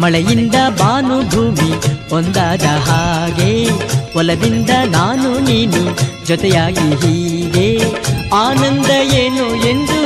ಮಳೆಯಿಂದ ಬಾನು ಭೂಮಿ ಒಂದಾದ ಹಾಗೆ ಒಲವಿಂದ ನಾನು ನೀನು ಜೊತೆಯಾಗಿ ಹೀಗೆ ಆನಂದ ಏನು ಎಂದು